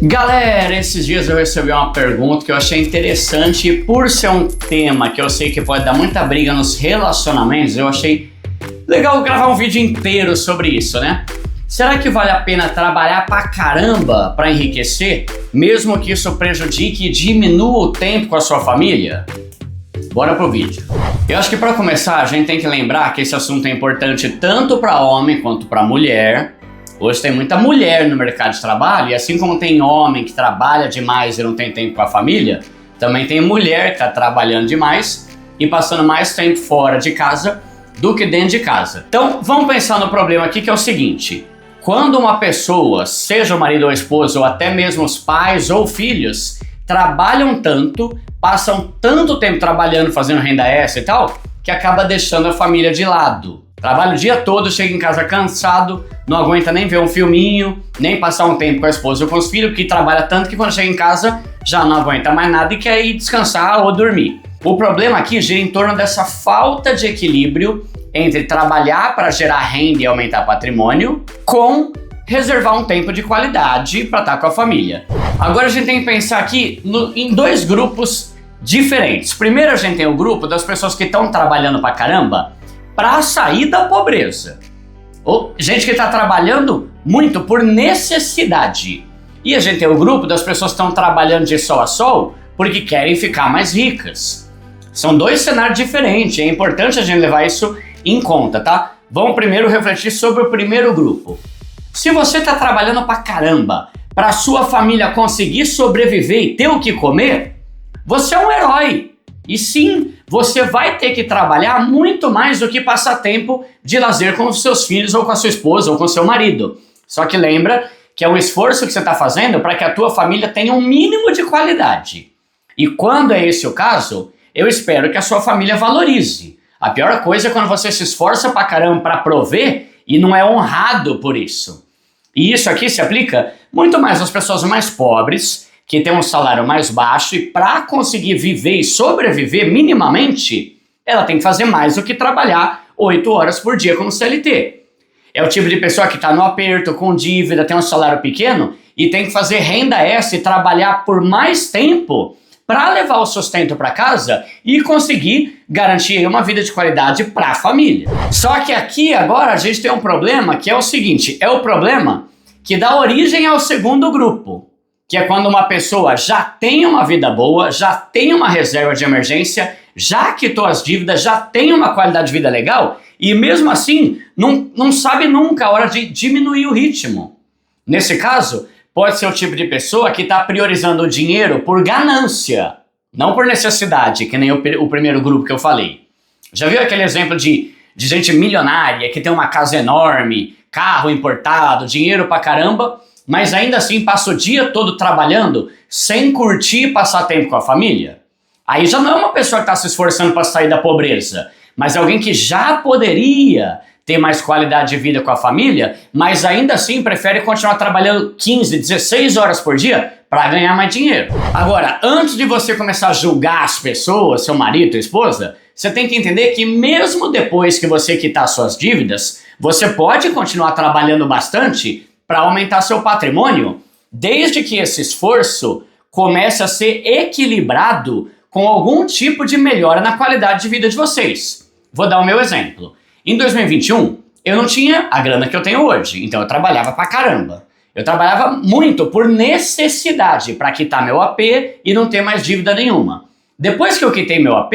Galera, esses dias eu recebi uma pergunta que eu achei interessante e por ser um tema que eu sei que pode dar muita briga nos relacionamentos, eu achei legal gravar um vídeo inteiro sobre isso, né? Será que vale a pena trabalhar pra caramba pra enriquecer, mesmo que isso prejudique e diminua o tempo com a sua família? Bora pro vídeo. Eu acho que para começar a gente tem que lembrar que esse assunto é importante tanto para homem quanto para mulher. Hoje tem muita mulher no mercado de trabalho e assim como tem homem que trabalha demais e não tem tempo com a família, também tem mulher que está trabalhando demais e passando mais tempo fora de casa do que dentro de casa. Então vamos pensar no problema aqui, que é o seguinte: quando uma pessoa, seja o marido ou a esposa ou até mesmo os pais ou filhos, trabalham tanto, passam tanto tempo trabalhando, fazendo renda extra e tal, que acaba deixando a família de lado. Trabalha o dia todo, chega em casa cansado, não aguenta nem ver um filminho, nem passar um tempo com a esposa ou com os filhos, porque trabalha tanto que quando chega em casa já não aguenta mais nada e quer ir descansar ou dormir. O problema aqui gira em torno dessa falta de equilíbrio entre trabalhar para gerar renda e aumentar patrimônio, com reservar um tempo de qualidade para estar com a família. Agora a gente tem que pensar aqui em dois grupos diferentes. Primeiro a gente tem o grupo das pessoas que estão trabalhando pra caramba para sair da pobreza. Ou gente que está trabalhando muito por necessidade. E a gente tem o grupo das pessoas que estão trabalhando de sol a sol porque querem ficar mais ricas. São dois cenários diferentes, é importante a gente levar isso em conta, tá? Vamos primeiro refletir sobre o primeiro grupo. Se você está trabalhando pra caramba para sua família conseguir sobreviver e ter o que comer, você é um herói. E sim, você vai ter que trabalhar muito mais do que passar tempo de lazer com os seus filhos ou com a sua esposa ou com o seu marido. Só que lembra que é o esforço que você está fazendo para que a tua família tenha um mínimo de qualidade. E quando é esse o caso, eu espero que a sua família valorize. A pior coisa é quando você se esforça pra caramba para prover e não é honrado por isso. E isso aqui se aplica muito mais às pessoas mais pobres, que têm um salário mais baixo, e para conseguir viver e sobreviver minimamente, ela tem que fazer mais do que trabalhar 8 horas por dia como CLT. É o tipo de pessoa que está no aperto, com dívida, tem um salário pequeno e tem que fazer renda extra e trabalhar por mais tempo para levar o sustento para casa e conseguir garantir uma vida de qualidade para a família. Só que aqui agora a gente tem um problema que é o seguinte: é o problema que dá origem ao segundo grupo, que é quando uma pessoa já tem uma vida boa, já tem uma reserva de emergência, já quitou as dívidas, já tem uma qualidade de vida legal e mesmo assim não sabe nunca a hora de diminuir o ritmo. Nesse caso, pode ser o tipo de pessoa que está priorizando o dinheiro por ganância, não por necessidade, que nem o primeiro grupo que eu falei. Já viu aquele exemplo de gente milionária que tem uma casa enorme, carro importado, dinheiro pra caramba, mas ainda assim passa o dia todo trabalhando sem curtir e passar tempo com a família? Aí já não é uma pessoa que está se esforçando para sair da pobreza, mas é alguém que já poderia ter mais qualidade de vida com a família, mas ainda assim prefere continuar trabalhando 15, 16 horas por dia para ganhar mais dinheiro. Agora, antes de você começar a julgar as pessoas, seu marido, sua esposa, você tem que entender que mesmo depois que você quitar suas dívidas, você pode continuar trabalhando bastante para aumentar seu patrimônio, desde que esse esforço comece a ser equilibrado com algum tipo de melhora na qualidade de vida de vocês. Vou dar o meu exemplo. Em 2021, eu não tinha a grana que eu tenho hoje, então eu trabalhava pra caramba. Eu trabalhava muito por necessidade, para quitar meu AP e não ter mais dívida nenhuma. Depois que eu quitei meu AP,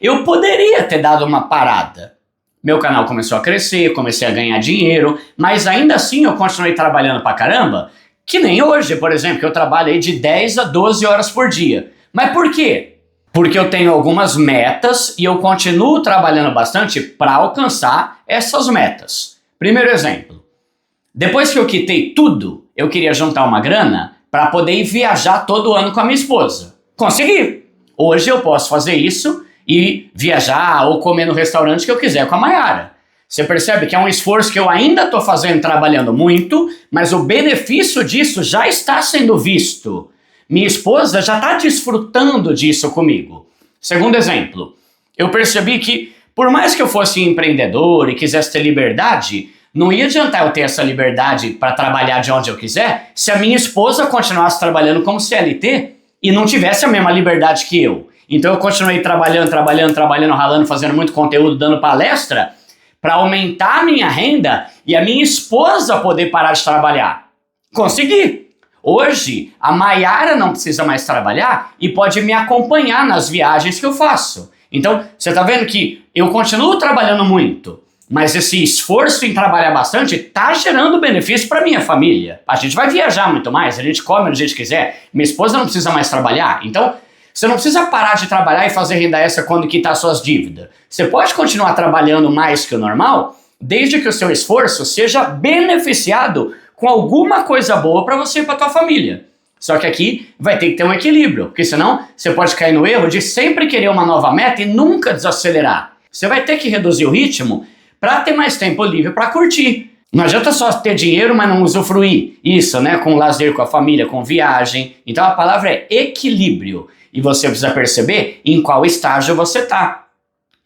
eu poderia ter dado uma parada. Meu canal começou a crescer, comecei a ganhar dinheiro, mas ainda assim eu continuei trabalhando pra caramba, que nem hoje, por exemplo, que eu trabalho aí de 10 a 12 horas por dia. Mas por quê? Porque eu tenho algumas metas e eu continuo trabalhando bastante para alcançar essas metas. Primeiro exemplo: depois que eu quitei tudo, eu queria juntar uma grana para poder ir viajar todo ano com a minha esposa. Consegui! Hoje eu posso fazer isso e viajar ou comer no restaurante que eu quiser com a Mayara. Você percebe que é um esforço que eu ainda estou fazendo, trabalhando muito, mas o benefício disso já está sendo visto. Minha esposa já está desfrutando disso comigo. Segundo exemplo, eu percebi que por mais que eu fosse empreendedor e quisesse ter liberdade, não ia adiantar eu ter essa liberdade para trabalhar de onde eu quiser se a minha esposa continuasse trabalhando como CLT e não tivesse a mesma liberdade que eu. Então eu continuei trabalhando, ralando, fazendo muito conteúdo, dando palestra para aumentar a minha renda e a minha esposa poder parar de trabalhar. Consegui! Hoje, a Mayara não precisa mais trabalhar e pode me acompanhar nas viagens que eu faço. Então, você está vendo que eu continuo trabalhando muito, mas esse esforço em trabalhar bastante está gerando benefício para minha família. A gente vai viajar muito mais, a gente come do jeito que quiser, minha esposa não precisa mais trabalhar, então você não precisa parar de trabalhar e fazer renda extra quando quitar suas dívidas. Você pode continuar trabalhando mais que o normal, desde que o seu esforço seja beneficiado com alguma coisa boa para você e para tua família. Só que aqui vai ter que ter um equilíbrio, porque senão você pode cair no erro de sempre querer uma nova meta e nunca desacelerar. Você vai ter que reduzir o ritmo para ter mais tempo livre para curtir. Não adianta só ter dinheiro, mas não usufruir. Isso, né? Com lazer, com a família, com viagem. Então a palavra é equilíbrio. E você precisa perceber em qual estágio você tá.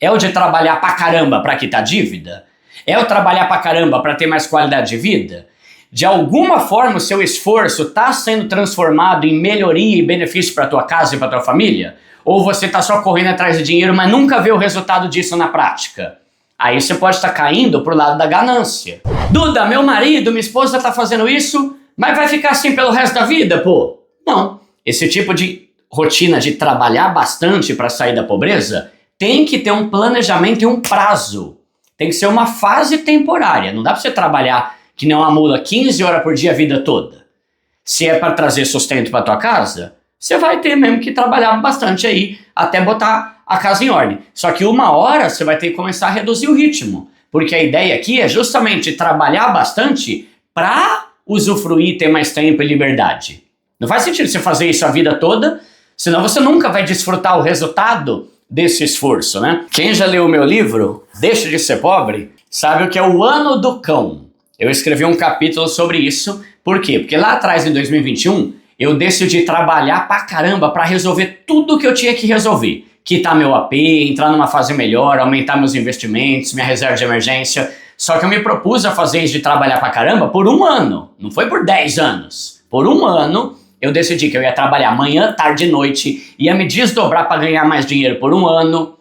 É o de trabalhar pra caramba para quitar dívida? É o trabalhar pra caramba para ter mais qualidade de vida? De alguma forma o seu esforço está sendo transformado em melhoria e benefício para tua casa e para tua família? Ou você está só correndo atrás de dinheiro, mas nunca vê o resultado disso na prática? Aí você pode estar caindo pro lado da ganância. Duda, meu marido, minha esposa está fazendo isso, mas vai ficar assim pelo resto da vida, pô? Não. Esse tipo de rotina de trabalhar bastante para sair da pobreza tem que ter um planejamento e um prazo. Tem que ser uma fase temporária. Não dá para você trabalhar que nem uma mula 15 horas por dia a vida toda. Se é para trazer sustento para tua casa, você vai ter mesmo que trabalhar bastante aí até botar a casa em ordem. Só que uma hora você vai ter que começar a reduzir o ritmo, porque a ideia aqui é justamente trabalhar bastante para usufruir, ter mais tempo e liberdade. Não faz sentido você fazer isso a vida toda, senão você nunca vai desfrutar o resultado desse esforço, né? Quem já leu o meu livro, Deixa de Ser Pobre, sabe o que é o Ano do Cão. Eu escrevi um capítulo sobre isso. Por quê? Porque lá atrás, em 2021, eu decidi trabalhar pra caramba pra resolver tudo que eu tinha que resolver. Quitar meu AP, entrar numa fase melhor, aumentar meus investimentos, minha reserva de emergência. Só que eu me propus a fazer isso de trabalhar pra caramba por 1 ano. Não foi por 10 anos. Por 1 ano, eu decidi que eu ia trabalhar manhã, tarde e noite, ia me desdobrar pra ganhar mais dinheiro por 1 ano.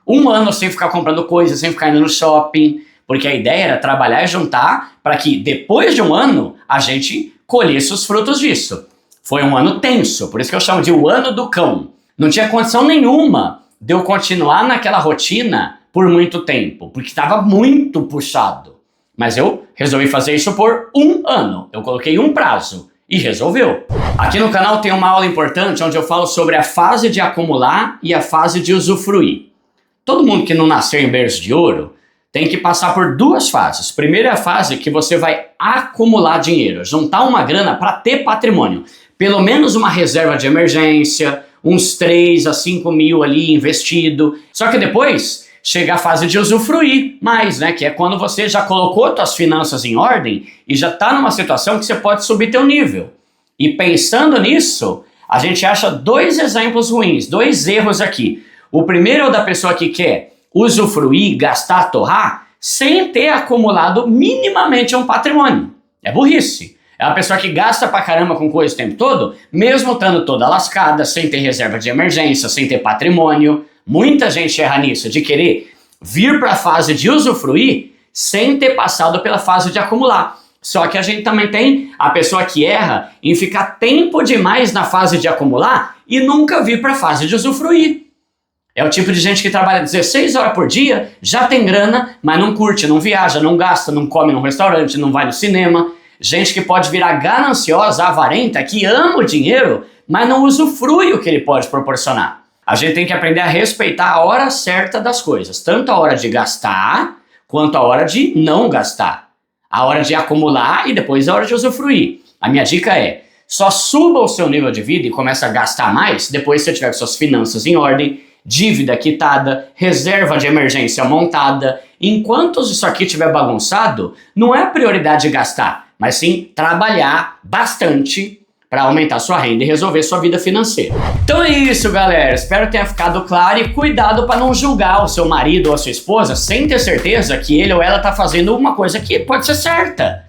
1 ano sem ficar comprando coisas, sem ficar indo no shopping. Porque a ideia era trabalhar e juntar para que depois de 1 ano a gente colhesse os frutos disso. Foi um ano tenso, por isso que eu chamo de o ano do cão. Não tinha condição nenhuma de eu continuar naquela rotina por muito tempo, porque estava muito puxado. Mas eu resolvi fazer isso por 1 ano. Eu coloquei um prazo e resolveu. Aqui no canal tem uma aula importante onde eu falo sobre a fase de acumular e a fase de usufruir. Todo mundo que não nasceu em berço de ouro tem que passar por 2 fases. Primeiro é a fase que você vai acumular dinheiro, juntar uma grana para ter patrimônio. Pelo menos uma reserva de emergência, uns 3 a 5 mil ali investido. Só que depois chega a fase de usufruir mais, né? Que é quando você já colocou suas finanças em ordem e já está numa situação que você pode subir teu nível. E pensando nisso, a gente acha 2 exemplos ruins, 2 erros aqui. O primeiro é o da pessoa que quer usufruir, gastar, torrar, sem ter acumulado minimamente um patrimônio. É burrice. É uma pessoa que gasta pra caramba com coisa o tempo todo, mesmo estando toda lascada, sem ter reserva de emergência, sem ter patrimônio. Muita gente erra nisso, de querer vir pra fase de usufruir sem ter passado pela fase de acumular. Só que a gente também tem a pessoa que erra em ficar tempo demais na fase de acumular e nunca vir pra fase de usufruir. É o tipo de gente que trabalha 16 horas por dia, já tem grana, mas não curte, não viaja, não gasta, não come num restaurante, não vai no cinema. Gente que pode virar gananciosa, avarenta, que ama o dinheiro, mas não usufrui o que ele pode proporcionar. A gente tem que aprender a respeitar a hora certa das coisas, tanto a hora de gastar, quanto a hora de não gastar. A hora de acumular e depois a hora de usufruir. A minha dica é, só suba o seu nível de vida e comece a gastar mais depois que você tiver com suas finanças em ordem, dívida quitada, reserva de emergência montada. Enquanto isso aqui estiver bagunçado, não é prioridade gastar, mas sim trabalhar bastante para aumentar sua renda e resolver sua vida financeira. Então é isso, galera. Espero que tenha ficado claro e cuidado para não julgar o seu marido ou a sua esposa sem ter certeza que ele ou ela está fazendo uma coisa que pode ser certa.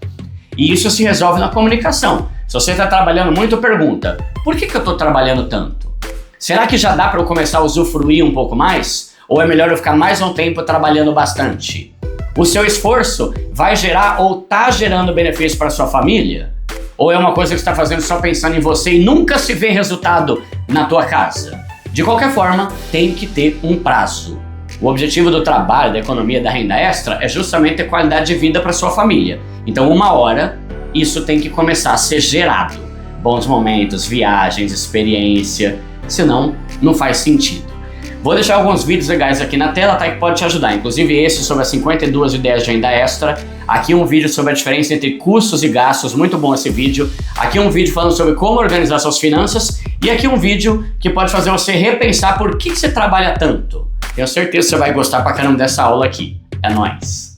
E isso se resolve na comunicação. Se você está trabalhando muito, pergunta: por que eu estou trabalhando tanto? Será que já dá para eu começar a usufruir um pouco mais? Ou é melhor eu ficar mais um tempo trabalhando bastante? O seu esforço vai gerar ou está gerando benefício para sua família? Ou é uma coisa que você está fazendo só pensando em você e nunca se vê resultado na tua casa? De qualquer forma, tem que ter um prazo. O objetivo do trabalho, da economia, da renda extra é justamente ter qualidade de vida para sua família. Então, uma hora, isso tem que começar a ser gerado. Bons momentos, viagens, experiência, senão não faz sentido. Vou deixar alguns vídeos legais aqui na tela, tá, que pode te ajudar. Inclusive esse sobre as 52 ideias de renda extra. Aqui um vídeo sobre a diferença entre custos e gastos, muito bom esse vídeo. Aqui um vídeo falando sobre como organizar suas finanças. E aqui um vídeo que pode fazer você repensar por que você trabalha tanto. Tenho certeza que você vai gostar pra caramba dessa aula aqui. É nóis!